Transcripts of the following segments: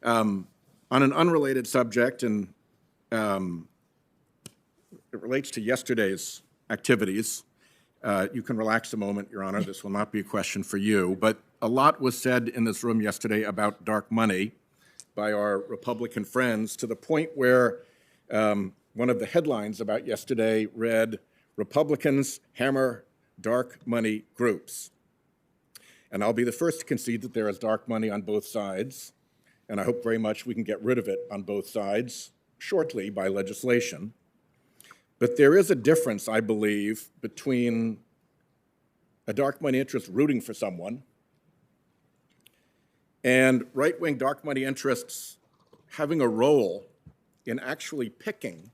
On an unrelated subject, and it relates to yesterday's activities, you can relax a moment, Your Honor. This will not be a question for you, but a lot was said in this room yesterday about dark money by our Republican friends, to the point where one of the headlines about yesterday read, "Republicans hammer dark money groups." And I'll be the first to concede that there is dark money on both sides, and I hope very much we can get rid of it on both sides shortly by legislation. But there is a difference, I believe, between a dark money interest rooting for someone and right-wing dark money interests having a role in actually picking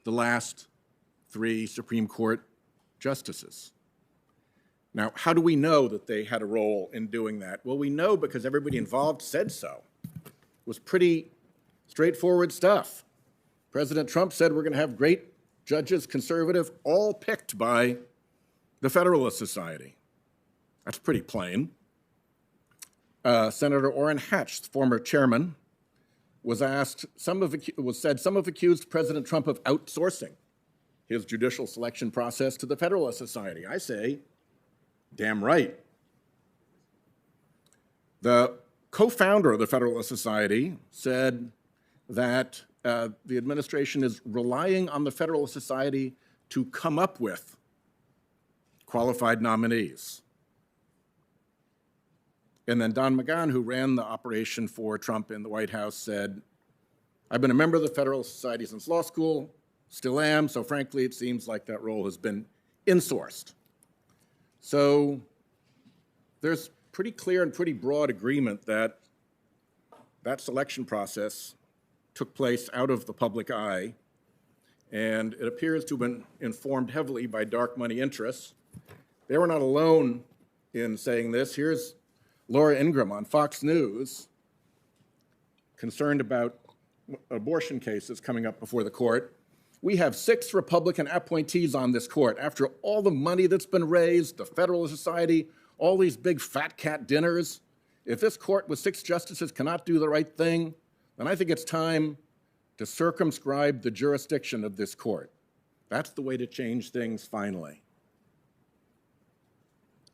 the last 3 Supreme Court justices. Now, how do we know that they had a role in doing that? Well, we know because everybody involved said so. It was pretty straightforward stuff. President Trump said we're going to have great judges, conservative, all picked by the Federalist Society. That's pretty plain. Senator Orrin Hatch, the former chairman, was asked, some have accused President Trump of outsourcing his judicial selection process to the Federalist Society. I say, damn right. The co-founder of the Federalist Society said that the administration is relying on the Federalist Society to come up with qualified nominees. And then Don McGahn, who ran the operation for Trump in the White House, said, "I've been a member of the Federalist Society since law school, still am, so frankly, it seems like that role has been insourced." So there's pretty clear and pretty broad agreement that that selection process took place out of the public eye, and it appears to have been informed heavily by dark money interests. They were not alone in saying this. Here's Laura Ingraham on Fox News, concerned about abortion cases coming up before the court. "We have 6 Republican appointees on this court. After all the money that's been raised, the Federalist Society, all these big fat cat dinners, if this court with 6 justices cannot do the right thing, then I think it's time to circumscribe the jurisdiction of this court. That's the way to change things finally."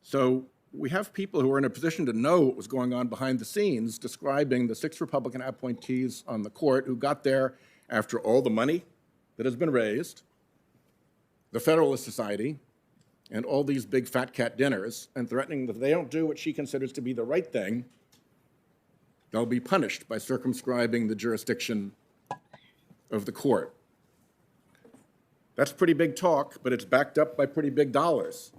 So we have people who are in a position to know what was going on behind the scenes describing the 6 Republican appointees on the court who got there after all the money that has been raised, the Federalist Society, and all these big fat cat dinners, and threatening that if they don't do what she considers to be the right thing, they'll be punished by circumscribing the jurisdiction of the court. That's pretty big talk, but it's backed up by pretty big dollars.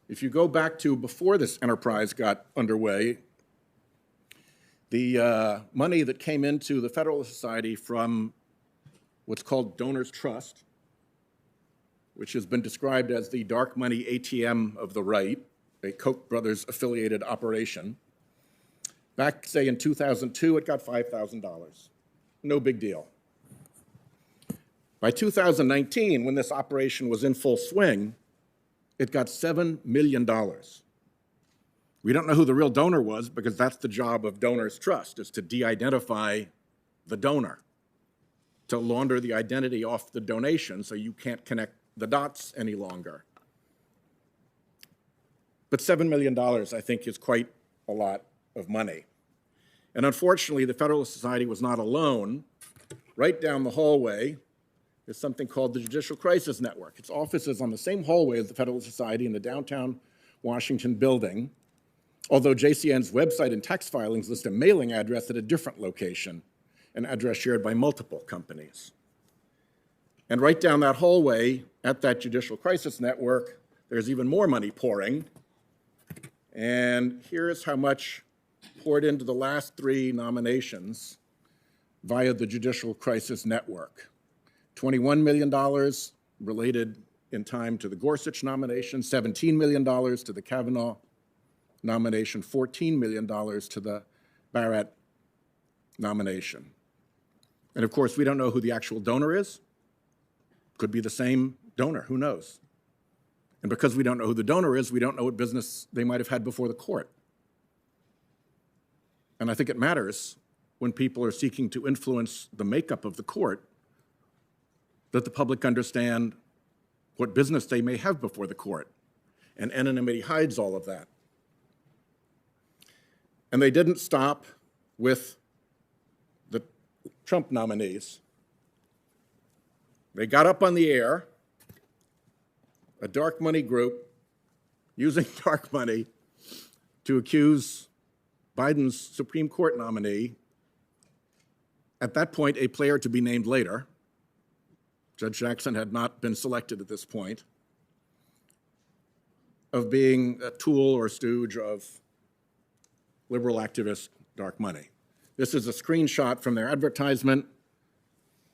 If you go back to before this enterprise got underway, the money that came into the Federalist Society from what's called Donors Trust, which has been described as the dark money ATM of the right, a Koch brothers affiliated operation. Back, say, in 2002, it got $5,000. No big deal. By 2019, when this operation was in full swing, it got $7 million. We don't know who the real donor was because that's the job of Donors Trust, is to de-identify the donor, to launder the identity off the donation so you can't connect the dots any longer. But $7 million, I think, is quite a lot of money. And unfortunately, the Federalist Society was not alone. Right down the hallway is something called the Judicial Crisis Network. Its office is on the same hallway as the Federalist Society in the downtown Washington building, although JCN's website and tax filings list a mailing address at a different location, an address shared by multiple companies. And right down that hallway at that Judicial Crisis Network, there's even more money pouring. And here's how much poured into the last 3 nominations via the Judicial Crisis Network. $21 million related in time to the Gorsuch nomination, $17 million to the Kavanaugh nomination, $14 million to the Barrett nomination. And of course, we don't know who the actual donor is. Could be the same donor, who knows? And because we don't know who the donor is, we don't know what business they might have had before the court. And I think it matters when people are seeking to influence the makeup of the court, that the public understand what business they may have before the court. And anonymity hides all of that. And they didn't stop with the Trump nominees. They got up on the air, a dark money group using dark money to accuse Biden's Supreme Court nominee, at that point a player to be named later. Judge Jackson had not been selected at this point, of being a tool or stooge of liberal activist dark money. This is a screenshot from their advertisement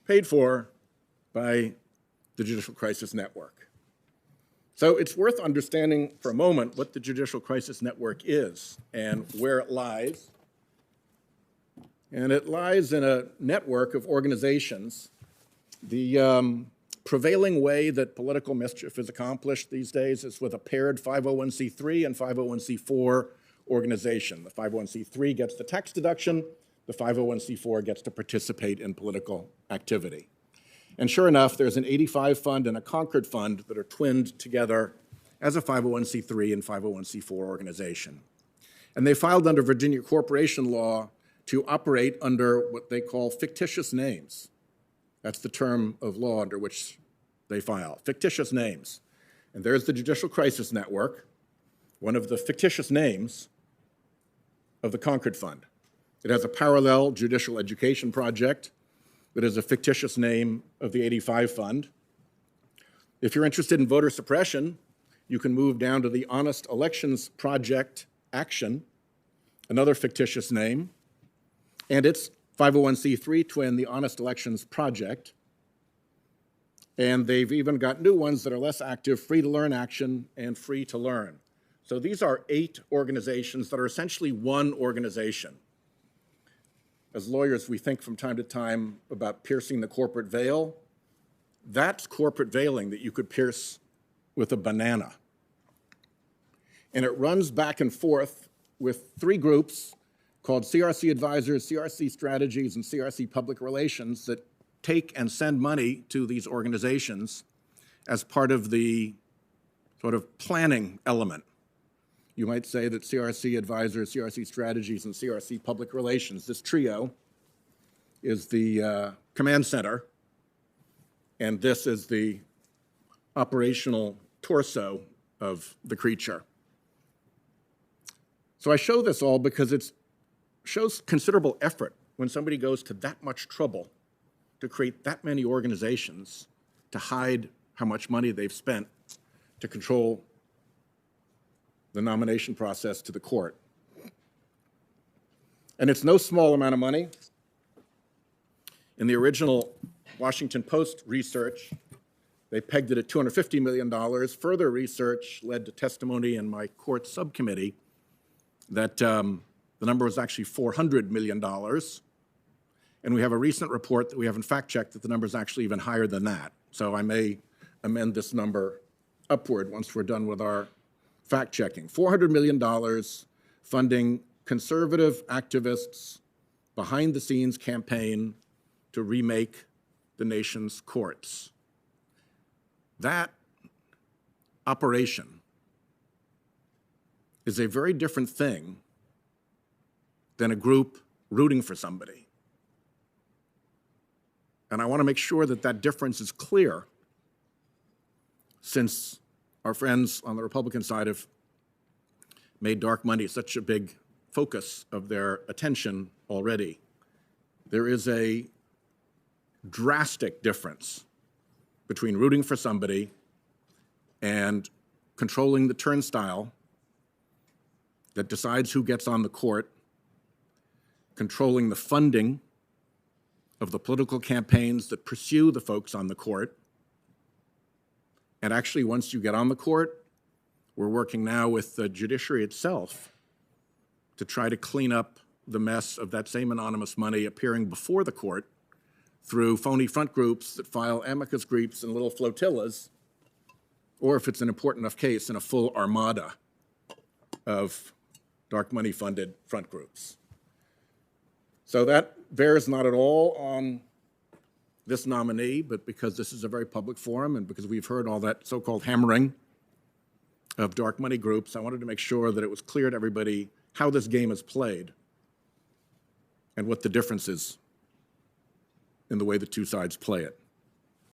paid for by the Judicial Crisis Network. So it's worth understanding for a moment what the Judicial Crisis Network is and where it lies. And it lies in a network of organizations. The prevailing way that political mischief is accomplished these days is with a paired 501c3 and 501c4 organization. The 501c3 gets the tax deduction, the 501c4 gets to participate in political activity. And sure enough, there's an 85 fund and a Concord fund that are twinned together as a 501c3 and 501c4 organization. And they filed under Virginia corporation law to operate under what they call fictitious names. That's the term of law under which they file, fictitious names. And there's the Judicial Crisis Network, one of the fictitious names of the Concord Fund. It has a parallel judicial education project that is a fictitious name of the 85 Fund. If you're interested in voter suppression, you can move down to the Honest Elections Project Action, another fictitious name, and its 501c3 twin, the Honest Elections Project. And they've even got new ones that are less active, Free to Learn Action and Free to Learn. So these are 8 organizations that are essentially one organization. As lawyers, we think from time to time about piercing the corporate veil. That's corporate veiling that you could pierce with a banana. And it runs back and forth with 3 groups called CRC Advisors, CRC Strategies, and CRC Public Relations that take and send money to these organizations as part of the sort of planning element. You might say that CRC Advisors, CRC Strategies, and CRC Public Relations, this trio, is the command center, and this is the operational torso of the creature. So I show this all because it shows considerable effort when somebody goes to that much trouble to create that many organizations to hide how much money they've spent to control the nomination process to the court. And it's no small amount of money. In the original Washington Post research, they pegged it at $250 million. Further research led to testimony in my court subcommittee that the number was actually $400 million. And we have a recent report that we haven't fact-checked that the number is actually even higher than that. So I may amend this number upward once we're done with our fact-checking. $400 million funding conservative activists' behind-the-scenes campaign to remake the nation's courts. That operation is a very different thing than a group rooting for somebody. And I want to make sure that that difference is clear, since our friends on the Republican side have made dark money such a big focus of their attention already. There is a drastic difference between rooting for somebody and controlling the turnstile that decides who gets on the court, controlling the funding of the political campaigns that pursue the folks on the court. And actually, once you get on the court, we're working now with the judiciary itself to try to clean up the mess of that same anonymous money appearing before the court through phony front groups that file amicus briefs in little flotillas, or if it's an important enough case, in a full armada of dark money funded front groups. So that bears not at all on this nominee, but because this is a very public forum and because we've heard all that so-called hammering of dark money groups, I wanted to make sure that it was clear to everybody how this game is played and what the difference is in the way the two sides play it.